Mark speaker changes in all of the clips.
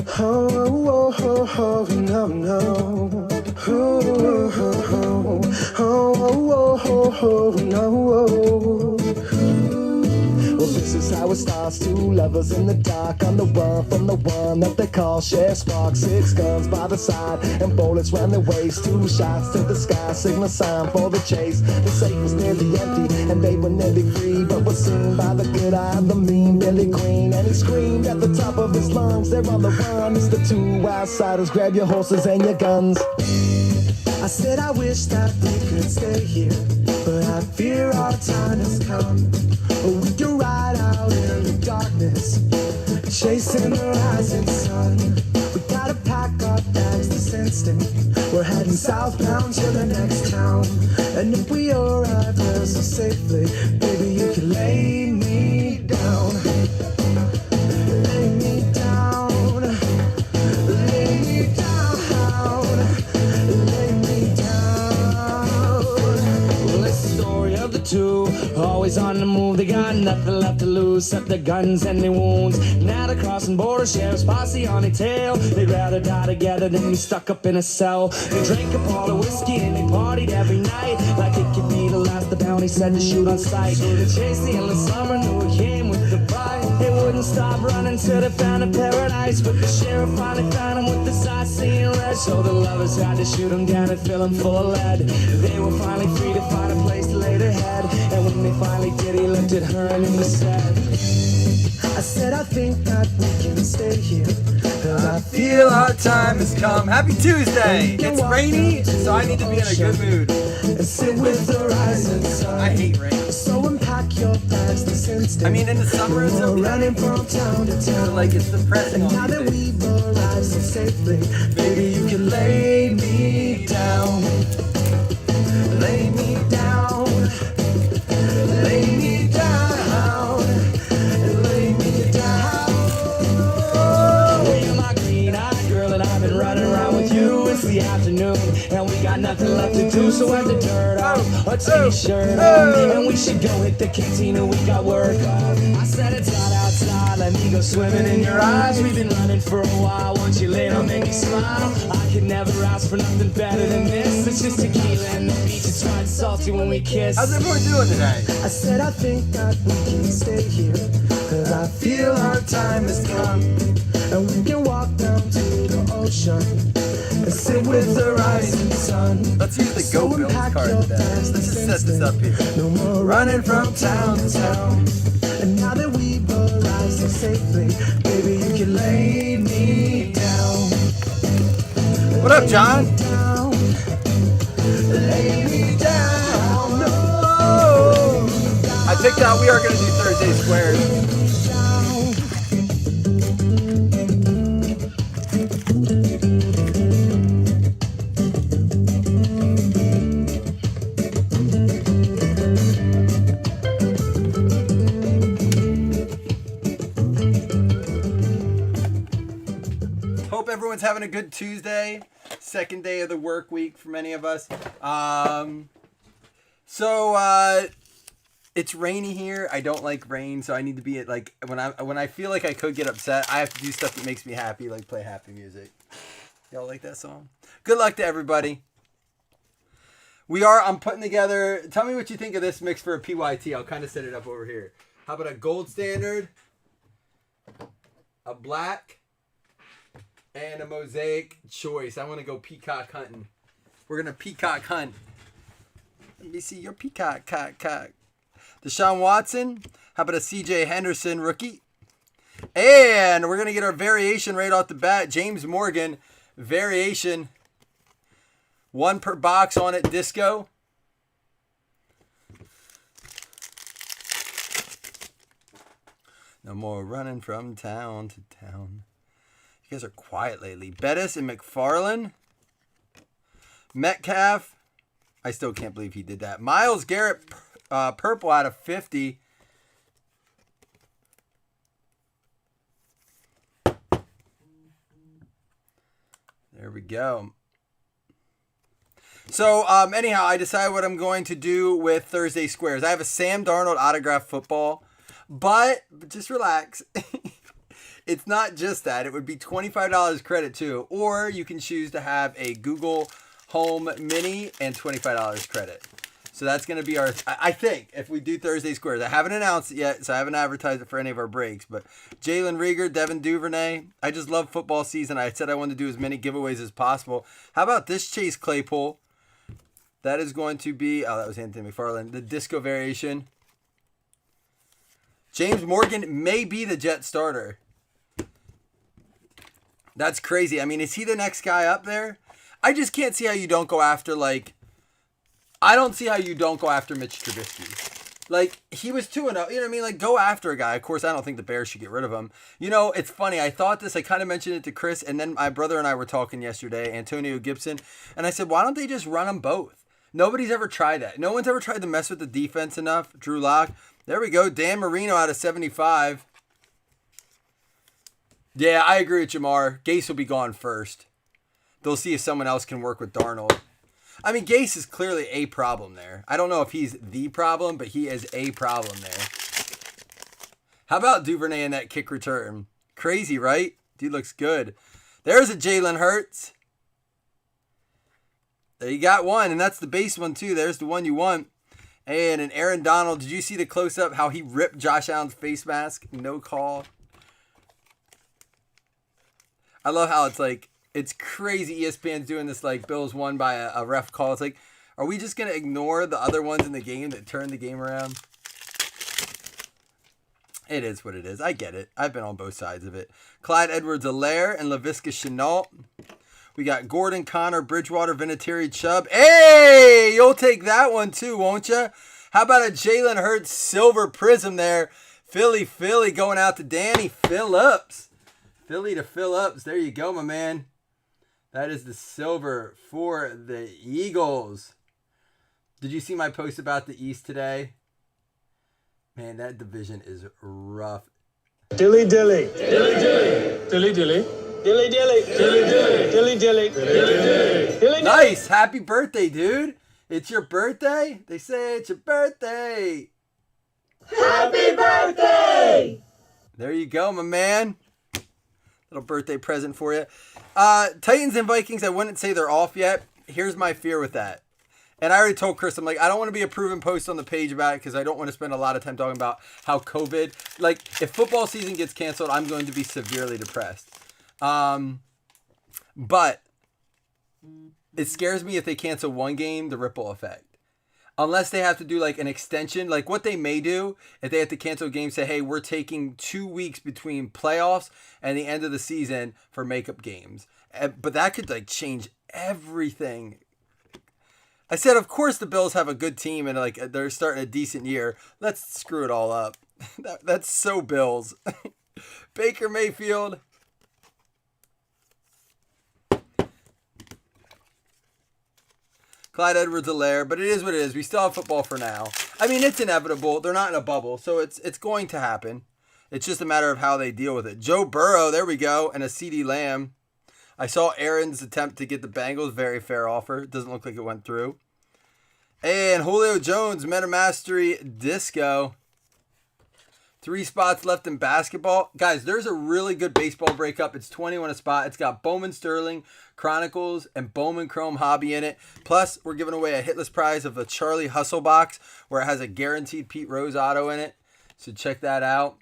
Speaker 1: Oh, oh, oh, no, no. Oh, oh, oh, oh, oh, oh, no. Well, this is how it starts. Two lovers in the dark on the run from the one that they call Chef Spark. 6 guns by the side and bullets round their waist. 2 shots to the sky, signal sign for the chase. The safe was nearly empty and they were nearly free, but was seen by the good eye of the mean Billy Queen. And he screamed at the top of his lungs, they're on the run. It's the 2 outsiders, grab your horses and your guns. I said I wish that we could stay here, but I fear our time has come. We can ride out in the darkness, chasing the rising sun. We gotta pack our bags this instant. We're heading southbound to the next town. And if we arrive there so safely, baby, you can lay me down. Lay me down. Lay me down. Lay me down. Well, it's the story of the 2, always on the move. They got nothing left to lose except their guns and their wounds. Now they're crossing border, sheriff's posse on their tail. They'd rather die together than be stuck up in a cell. They drank up all the whiskey and they partied every night, like it could be the last. The bounty said to shoot on sight. So they chased the endless summer, knew it came with the bite. They wouldn't stop running till they found a paradise, but the sheriff finally found him with the sight seeing red. So the lovers had to shoot him down and fill him full of lead. They were finally free to find a place to lay their head, and when they finally did, he looked at her and he said, I said I think that we can stay here, cause I feel our time has come.
Speaker 2: Happy Tuesday! It's rainy, so I need to be in a good mood.
Speaker 1: And sit with the rising sun.
Speaker 2: I hate rain.
Speaker 1: So unpack your bags this instant.
Speaker 2: I mean, in the summer it's okay.
Speaker 1: Running from town to town.
Speaker 2: But like, it's depressing
Speaker 1: And
Speaker 2: all
Speaker 1: now
Speaker 2: these
Speaker 1: that
Speaker 2: days.
Speaker 1: we've arrived so safely, baby, you can lay me down. Lay me down. Lay me down. Lay me down. Oh, you're my green-eyed girl and I've been running around with you. It's the afternoon and we got nothing left to do, so wipe the dirt off, a t-shirt on, and we should go hit the cantina, we got work on. I said it's hot outside, let me go swimming in your eyes. We've been running for a while, once you lay down, make me smile. I could never ask for nothing better than this. It's just tequila and the beach, it's right salty when we kiss.
Speaker 2: How's everyone doing today?
Speaker 1: I said I think that we can stay here, cause I feel our time has come. And we can walk down to the ocean and sit with the rising sun.
Speaker 2: Let's use the Go Bills card today. Let's just set this up here.
Speaker 1: No more running from town to town. And now that we've arrived so safely, baby, you can lay me down.
Speaker 2: What up, John?
Speaker 1: Down. Lay me down. No.
Speaker 2: I picked out we are going to do Thursday Squares. Hope everyone's having a good Tuesday. Second day of the work week for many of us. It's rainy here. I don't like rain, so I need to be at like when I feel like I could get upset, I have to do stuff that makes me happy, like play happy music. Y'all like that song? Good luck to everybody. I'm putting together, tell me what you think of this mix for a PYT. I'll kind of set it up over here. How about a gold standard, a black, and a mosaic choice? I want to go peacock hunting. We're going to peacock hunt. Let me see your peacock, cock. Deshaun Watson. How about a CJ Henderson rookie? And we're going to get our variation right off the bat. James Morgan, variation. 1 per box on it, disco. No more running from town to town. You guys are quiet lately. Bettis and McFarlane. Metcalf. I still can't believe he did that. Myles Garrett, purple out of 50. There we go. So, anyhow, I decided what I'm going to do with Thursday Squares. I have a Sam Darnold autographed football, but just relax. It's not just that. It would be $25 credit too. Or you can choose to have a Google Home Mini and $25 credit. So that's going to be our, I think, if we do Thursday Squares. I haven't announced it yet, so I haven't advertised it for any of our breaks. But Jalen Rieger, Devin Duvernay. I just love football season. I said I wanted to do as many giveaways as possible. How about this Chase Claypool? That is going to be, oh, that was Anthony McFarland. The disco variation. James Morgan may be the Jet starter. That's crazy. I mean, is he the next guy up there? I just can't see how you don't go after, like, I don't see how you don't go after Mitch Trubisky. Like, he was 2-0. You know what I mean? Like, go after a guy. Of course, I don't think the Bears should get rid of him. You know, it's funny. I thought this. I kind of mentioned it to Chris, and then my brother and I were talking yesterday, Antonio Gibson, and I said, why don't they just run them both? Nobody's ever tried that. No one's ever tried to mess with the defense enough. Drew Lock. There we go. Dan Marino out of 75. Yeah, I agree with Jamar. Gase will be gone first. They'll see if someone else can work with Darnold. I mean, Gase is clearly a problem there. I don't know if he's the problem, but he is a problem there. How about Duvernay in that kick return? Crazy, right? Dude looks good. There's a Jalen Hurts. There you got one, and that's the base one too. There's the one you want. And an Aaron Donald. Did you see the close-up, how he ripped Josh Allen's face mask? No call. I love how it's like, it's crazy ESPN's doing this, like, Bills won by a ref call. It's like, are we just going to ignore the other ones in the game that turned the game around? It is what it is. I get it. I've been on both sides of it. Clyde Edwards-Helaire and Laviska Shenault. We got Gordon, Connor, Bridgewater, Vinatieri, Chubb. Hey, you'll take that one too, won't you? How about a Jalen Hurts silver prism there? Philly going out to Danny Phillips. Philly to Phillips. There you go, my man. That is the silver for the Eagles. Did you see my post about the East today? Man, that division is rough.
Speaker 1: Dilly dilly.
Speaker 3: Dilly dilly. Dilly dilly.
Speaker 1: Dilly dilly.
Speaker 3: Dilly dilly.
Speaker 1: Dilly dilly.
Speaker 3: Dilly dilly.
Speaker 2: Nice. Happy birthday, dude. It's your birthday? They say it's your birthday.
Speaker 1: Happy birthday!
Speaker 2: There you go, my man. Little birthday present for you. Titans and Vikings, I wouldn't say they're off yet. Here's my fear with that. And I already told Chris, I'm like, I don't want to be a proven post on the page about it because I don't want to spend a lot of time talking about how COVID, like, if football season gets canceled, I'm going to be severely depressed. But it scares me if they cancel one game, the ripple effect. Unless they have to do like an extension, like what they may do if they have to cancel a game, say, hey, we're taking 2 weeks between playoffs and the end of the season for makeup games. But that could like change everything. I said, of course the Bills have a good team and like they're starting a decent year. Let's screw it all up. That's so Bills. Baker Mayfield. Clyde Edwards-Helaire, but it is what it is. We still have football for now. I mean, it's inevitable. They're not in a bubble, so it's going to happen. It's just a matter of how they deal with it. Joe Burrow, there we go, and a CeeDee Lamb. I saw Aaron's attempt to get the Bengals. Very fair offer. Doesn't look like it went through. And Julio Jones, Meta Mastery Disco. 3 spots left in basketball. Guys, there's a really good baseball breakup. It's 21 a spot. It's got Bowman Sterling, Chronicles, and Bowman Chrome Hobby in it. Plus, we're giving away a hitless prize of a Charlie Hustle box where it has a guaranteed Pete Rose auto in it. So check that out.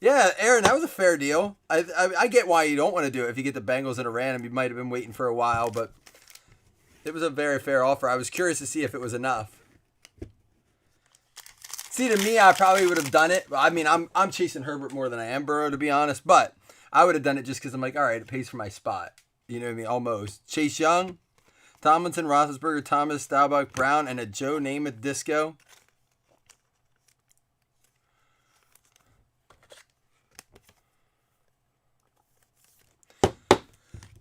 Speaker 2: Yeah, Aaron, that was a fair deal. I get why you don't want to do it if you get the Bengals in a random. You might have been waiting for a while, but it was a very fair offer. I was curious to see if it was enough. See, to me, I probably would have done it. I mean, I'm chasing Herbert more than I am Burrow, to be honest. But I would have done it just because I'm like, all right, it pays for my spot. You know what I mean? Almost. Chase Young, Tomlinson, Roethlisberger, Thomas, Staubach, Brown, and a Joe Namath Disco.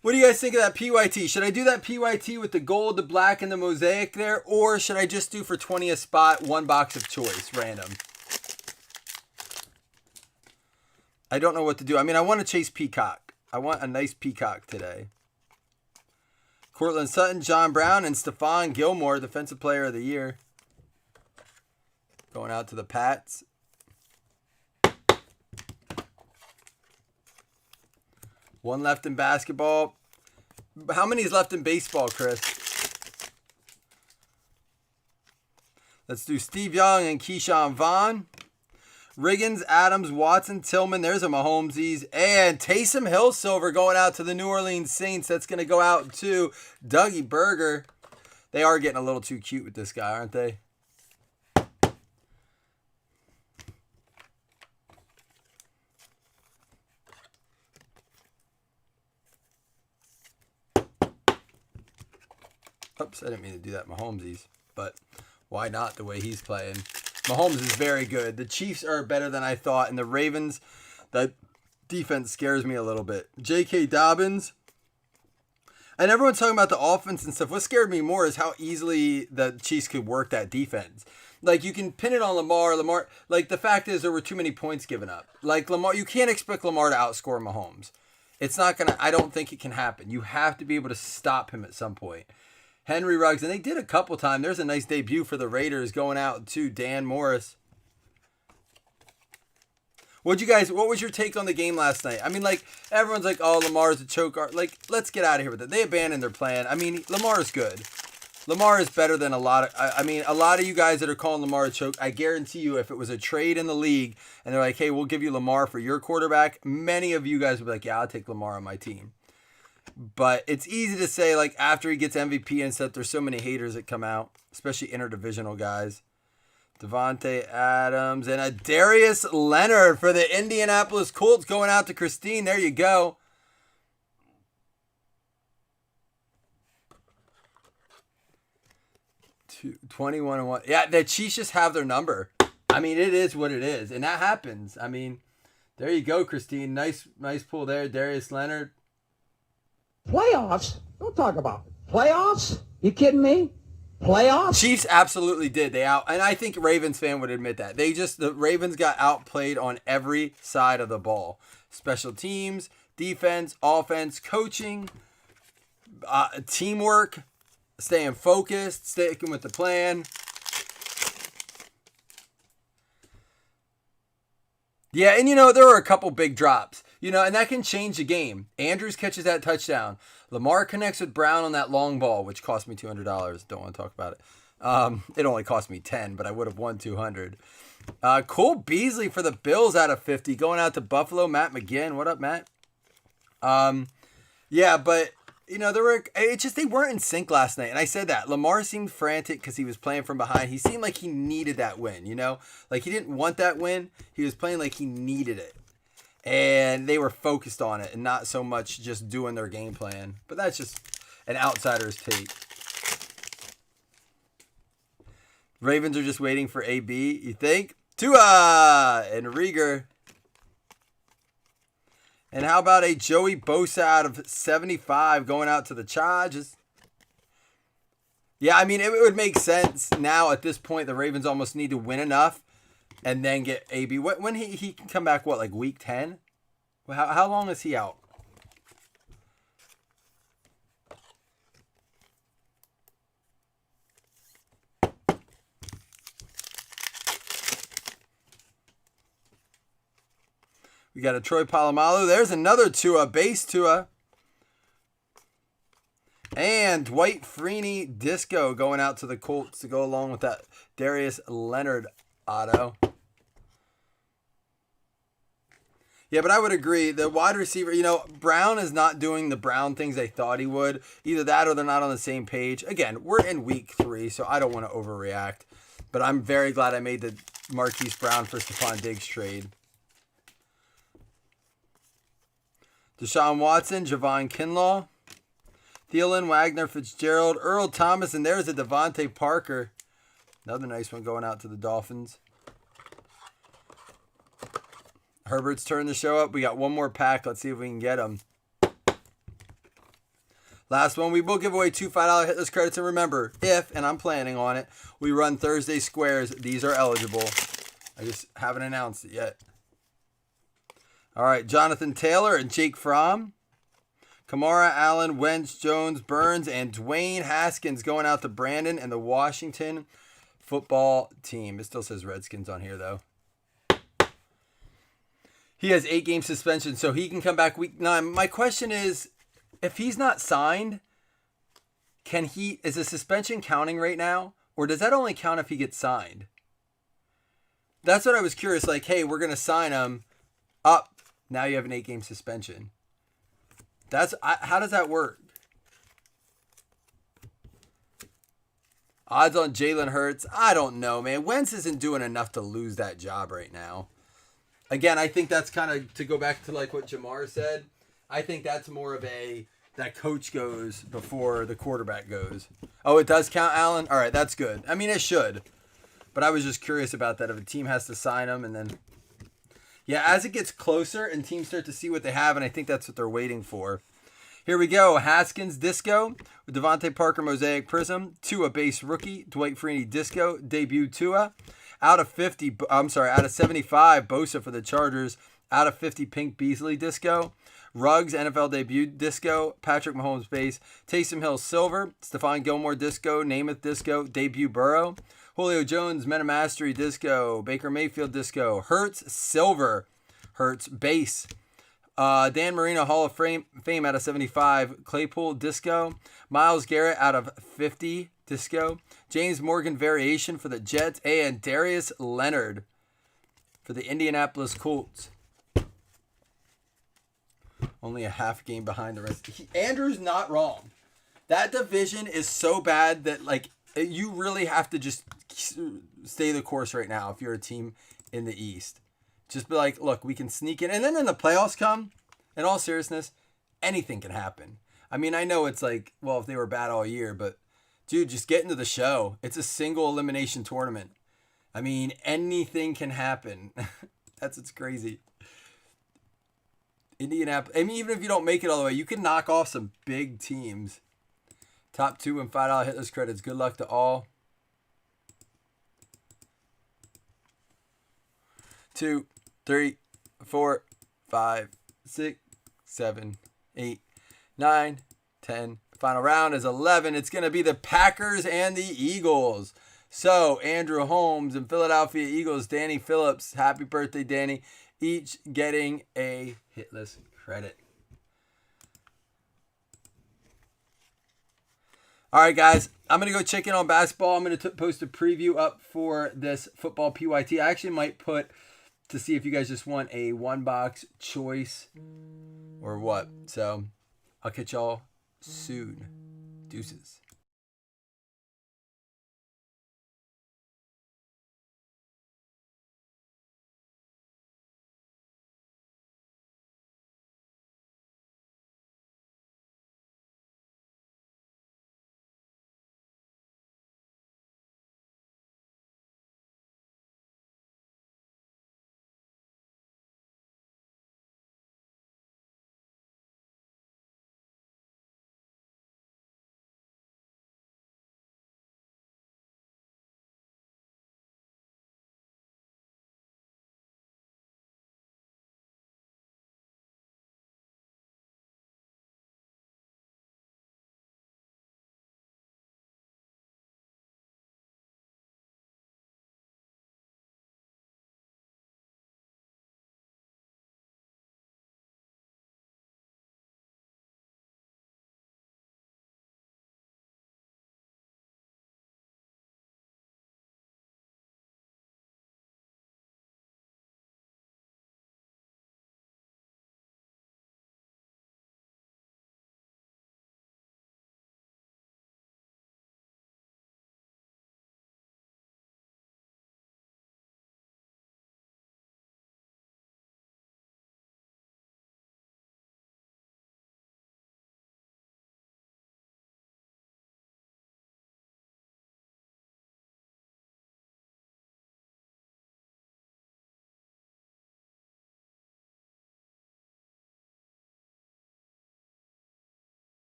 Speaker 2: What do you guys think of that PYT? Should I do that PYT with the gold, the black, and the mosaic there? Or should I just do for 20 a spot, 1 box of choice, random? I don't know what to do. I mean, I want to chase Peacock. I want a nice Peacock today. Cortland Sutton, John Brown, and Stephon Gilmore, Defensive Player of the Year. Going out to the Pats. One left in basketball. How many is left in baseball, Chris? Let's do Steve Young and Keyshawn Vaughn. Riggins, Adams, Watson, Tillman. There's a Mahomesies. And Taysom Hill Silver going out to the New Orleans Saints. That's going to go out to Dougie Berger. They are getting a little too cute with this guy, aren't they? Oops, I didn't mean to do that, Mahomesies. But why not the way he's playing? Mahomes is very good. The Chiefs are better than I thought. And the Ravens, the defense scares me a little bit. J.K. Dobbins. And everyone's talking about the offense and stuff. What scared me more is how easily the Chiefs could work that defense. Like, you can pin it on Lamar. Like, the fact is there were too many points given up. Like, Lamar, you can't expect Lamar to outscore Mahomes. It's not going to, I don't think it can happen. You have to be able to stop him at some point. Henry Ruggs, and they did a couple times. There's a nice debut for the Raiders going out to Dan Morris. What was your take on the game last night? I mean, like, everyone's like, oh, Lamar's a choke art. Like, let's get out of here with it. They abandoned their plan. I mean, Lamar's good. Lamar is better than a lot of you guys that are calling Lamar a choke. I guarantee you, if it was a trade in the league and they're like, hey, we'll give you Lamar for your quarterback, many of you guys would be like, yeah, I'll take Lamar on my team. But it's easy to say, like, after he gets MVP and stuff, there's so many haters that come out, especially interdivisional guys. Devontae Adams and a Darius Leonard for the Indianapolis Colts going out to Christine. There you go. Two, 21-1. Yeah, the Chiefs just have their number. I mean, it is what it is. And that happens. I mean, there you go, Christine. Nice pull there, Darius Leonard.
Speaker 4: Playoffs? Don't talk about it. Playoffs? You kidding me? Playoffs?
Speaker 2: Chiefs absolutely did. And I think Ravens fan would admit that. The Ravens got outplayed on every side of the ball. Special teams, defense, offense, coaching, teamwork, staying focused, sticking with the plan. Yeah, and there were a couple big drops. And that can change the game. Andrews catches that touchdown. Lamar connects with Brown on that long ball, which cost me $200. Don't want to talk about it. It only cost me $10, but I would have won $200. Cole Beasley for the Bills out of 50. Going out to Buffalo, Matt McGinn. What up, Matt? Yeah, but, they weren't in sync last night. And I said that. Lamar seemed frantic because he was playing from behind. He seemed like he needed that win, Like, he didn't want that win. He was playing like he needed it. And they were focused on it and not so much just doing their game plan. But that's just an outsider's take. Ravens are just waiting for AB, you think? Tua and Rieger. And how about a Joey Bosa out of 75 going out to the Chargers? Yeah, I mean, it would make sense now at this point. The Ravens almost need to win enough and then get AB. When he can come back, like week 10? How long is he out? We got a Troy Polamalu. There's another Tua, base Tua. And Dwight Freeney Disco going out to the Colts to go along with that Darius Leonard auto. Yeah, but I would agree. The wide receiver, Brown is not doing the Brown things they thought he would. Either that or they're not on the same page. Again, we're in week 3, so I don't want to overreact. But I'm very glad I made the Marquise Brown for Stephon Diggs trade. Deshaun Watson, Javon Kinlaw, Thielen, Wagner, Fitzgerald, Earl Thomas, and there's a Devontae Parker. Another nice one going out to the Dolphins. Herbert's turn to show up. We got one more pack. Let's see if we can get him. Last one. We will give away 2 $5 hitless credits. And remember, if, and I'm planning on it, we run Thursday squares, these are eligible. I just haven't announced it yet. All right, Jonathan Taylor and Jake Fromm. Kamara, Allen, Wentz, Jones, Burns, and Dwayne Haskins going out to Brandon and the Washington football team. It still says Redskins on here, though. He has 8-game suspension, so he can come back week 9. My question is, if he's not signed, is the suspension counting right now? Or does that only count if he gets signed? That's what I was curious. Like, hey, we're going to sign him up. Now you have an 8-game suspension. How does that work? Odds on Jalen Hurts? I don't know, man. Wentz isn't doing enough to lose that job right now. Again, I think that's kind of, to go back to like what Jamar said, I think that's more of that coach goes before the quarterback goes. Oh, it does count, Allen? All right, that's good. I mean, it should. But I was just curious about that. If a team has to sign him and then... Yeah, as it gets closer and teams start to see what they have, and I think that's what they're waiting for. Here we go. Haskins Disco with Devontae Parker Mosaic Prism. Tua base rookie. Dwight Freeney Disco. Debut Tua. Out of 75, Bosa for the Chargers. Out of 50, Pink Beasley Disco. Ruggs, NFL debut Disco. Patrick Mahomes base. Taysom Hill Silver. Stephon Gilmore Disco. Namath Disco. Debut Burrow. Julio Jones Meta Mastery Disco. Baker Mayfield Disco. Hurts Silver. Hurts base. Dan Marino Hall of Fame out of 75. Claypool Disco. Myles Garrett out of 50 Disco. James Morgan Variation for the Jets. And Darius Leonard for the Indianapolis Colts. Only a half game behind the rest. Andrew's not wrong. That division is so bad that like you really have to just stay the course right now if you're a team in the East. Just be like, look, we can sneak in. And then when the playoffs come, in all seriousness, anything can happen. I mean, I know it's like, well, if they were bad all year, but dude, just get into the show. It's a single elimination tournament. I mean, anything can happen. It's crazy. Indianapolis. I mean, even if you don't make it all the way, you can knock off some big teams. Top 2 and $5 hitless credits. Good luck to all. 2, 3, 4, 5, 6, 7, 8, 9, 10. Final round is 11. It's going to be the Packers and the Eagles. So, Andrew Holmes and Philadelphia Eagles, Danny Phillips. Happy birthday, Danny. Each getting a hitless credit. All right, guys. I'm going to go check in on basketball. I'm going to post a preview up for this football PYT. I actually might put to see if you guys just want a one-box choice or what. So, I'll catch y'all soon. Deuces.